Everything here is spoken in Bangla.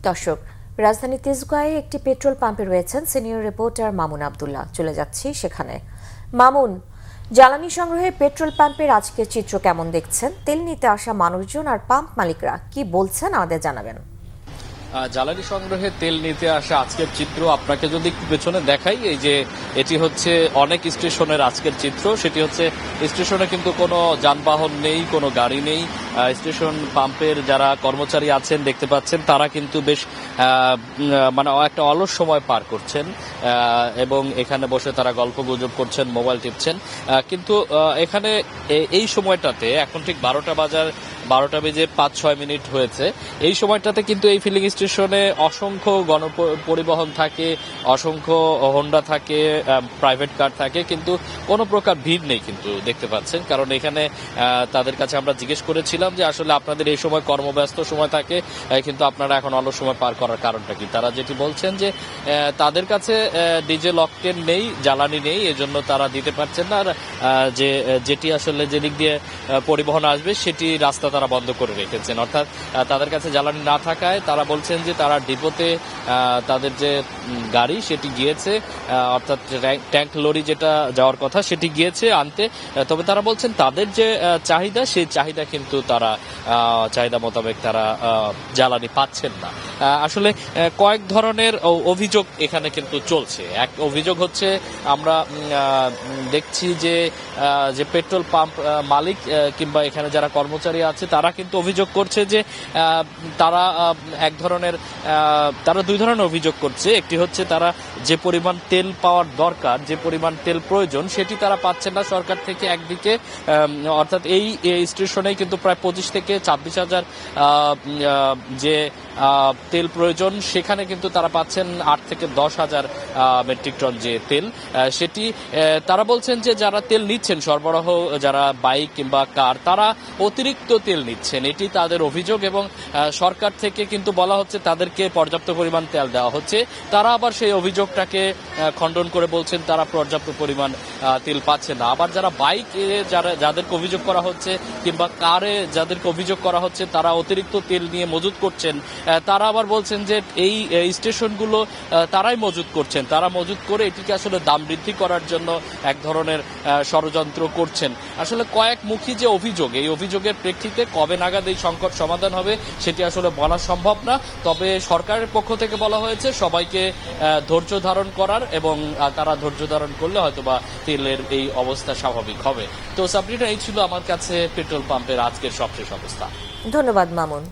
দর্শক, রাজধানী তেজগাঁয়ে একটি পেট্রোল পাম্পে রয়েছেন সিনিয়র রিপোর্টার মামুন আব্দুল্লাহ। চলে যাচ্ছি সেখানে। মামুন, জ্বালানি সংগ্রহে পেট্রোল পাম্পের আজকের চিত্র কেমন দেখছেন? তেল নিতে আসা মানুষজন আর পাম্প মালিকরা কি বলছেন আমাদের জানাবেন। জ্বালানি সংগ্রহে তেল নিতে আসা আজকের চিত্র আপনাকে যদি একটু পেছনে দেখাই, এই যে এটি হচ্ছে অনেক স্টেশনের আজকের চিত্র। সেটি হচ্ছে স্টেশনে কিন্তু কোনো যানবাহন নেই, কোনো গাড়ি নেই। স্টেশন পাম্পের যারা কর্মচারী আছেন দেখতে পাচ্ছেন, তারা কিন্তু বেশ মানে একটা অলস সময় পার করছেন এবং এখানে বসে তারা গল্প গুজব করছেন, মোবাইল টিপছেন। কিন্তু এখানে এই সময়টাতে এখন ঠিক 12টা বেজে 5-6 মিনিট হয়েছে। এই সময়টাতে কিন্তু এই ফিলিং স্টেশনে অসংখ্য গণপরিবহন থাকে, অসংখ্য হোন্ডা থাকে, প্রাইভেট কার থাকে, কিন্তু কোনো প্রকার ভিড় নেই কিন্তু দেখতে পাচ্ছেন। কারণ এখানে তাদের কাছে আমরা জিজ্ঞেস করেছিলাম যে আসলে আপনাদের এই সময় কর্মব্যস্ত সময় থাকে, কিন্তু আপনারা এখন অলস সময় পার করার কারণটা কি। তারা যেটি বলছেন যে তাদের কাছে ডিজেল অকটেন নেই, জ্বালানি নেই, এজন্য তারা দিতে পারছেন না। আর যেটি আসলে যেদিক দিয়ে পরিবহন আসবে সেটি রাস্তা তারা বন্ধ করে রেখেছেন। অর্থাৎ তাদের কাছে জ্বালানি না থাকায় তারা বলছেন যে তারা ডিপোতে তাদের যে গাড়ি সেটি গিয়েছে, অর্থাৎ ট্যাঙ্ক লরি যেটা যাওয়ার কথা সেটি গিয়েছে আনতে। তবে তারা বলছেন তাদের যে চাহিদা, সেই চাহিদা কিন্তু তারা চাহিদা মোতাবেক তারা জ্বালানি পাচ্ছেন না। আসলে কয়েক ধরনের অভিযোগ এখানে কিন্তু চলছে। এক অভিযোগ হচ্ছে, আমরা দেখছি যে পেট্রোল পাম্প মালিক কিংবা এখানে যারা কর্মচারী আছে তারা কিন্তু অভিযোগ করছে যে তারা দুই ধরনের অভিযোগ করছে। একটি হচ্ছে তারা যে পরিমাণ তেল পাওয়ার দরকার, যে পরিমাণ তেল প্রয়োজন, সেটি তারা পাচ্ছেন না সরকার থেকে একদিকে। অর্থাৎ এই স্টেশনেই কিন্তু প্রায় 25 থেকে 26 হাজার যে তেল প্রয়োজন, সেখানে কিন্তু তারা পাচ্ছেন 8 থেকে 10 হাজার মেট্রিক টন যে তেল, সেটি তারা বলছেন যে যারা তেল নিচ্ছেন সরবরাহ, যারা বাইক কিংবা কার, তারা অতিরিক্ত তেল নিচ্ছেন, এটি তাদের অভিযোগ। এবং সরকার থেকে কিন্তু বলা হচ্ছে তাদেরকে পর্যাপ্ত পরিমাণ তেল দেওয়া হচ্ছে। তারা আবার সেই অভিযোগটাকে খণ্ডন করে বলছেন তারা পর্যাপ্ত পরিমাণ তেল পাচ্ছে না। আবার যারা বাইকে যাদেরকে অভিযোগ করা হচ্ছে কিংবা কারে যাদেরকে অভিযোগ করা হচ্ছে তারা অতিরিক্ত তেল নিয়ে মজুত করছেন, তারা আবার বলছেন যে এই স্টেশনগুলো তারাই মজুত করছেন, তারা মজুত করে এটিকে আসলে দাম বৃদ্ধি করার জন্য এক ধরনের ষড়যন্ত্র করছেন। আসলে কয়েকমুখী যে অভিযোগ, এই অভিযোগের প্রেক্ষিতে কবে নাগাদ এই সংকট সমাধান হবে সেটি আসলে বলা সম্ভব না। তবে সরকারের পক্ষ থেকে বলা হয়েছে সবাইকে ধৈর্য ধারণ করার, এবং তারা ধৈর্য ধারণ করলে হয়তোবা তেলের এই অবস্থা স্বাভাবিক হবে। তো সাবরিনা, এই ছিল আমার কাছে পেট্রোল পাম্পের আজকের সবশেষ অবস্থা। ধন্যবাদ মামুন।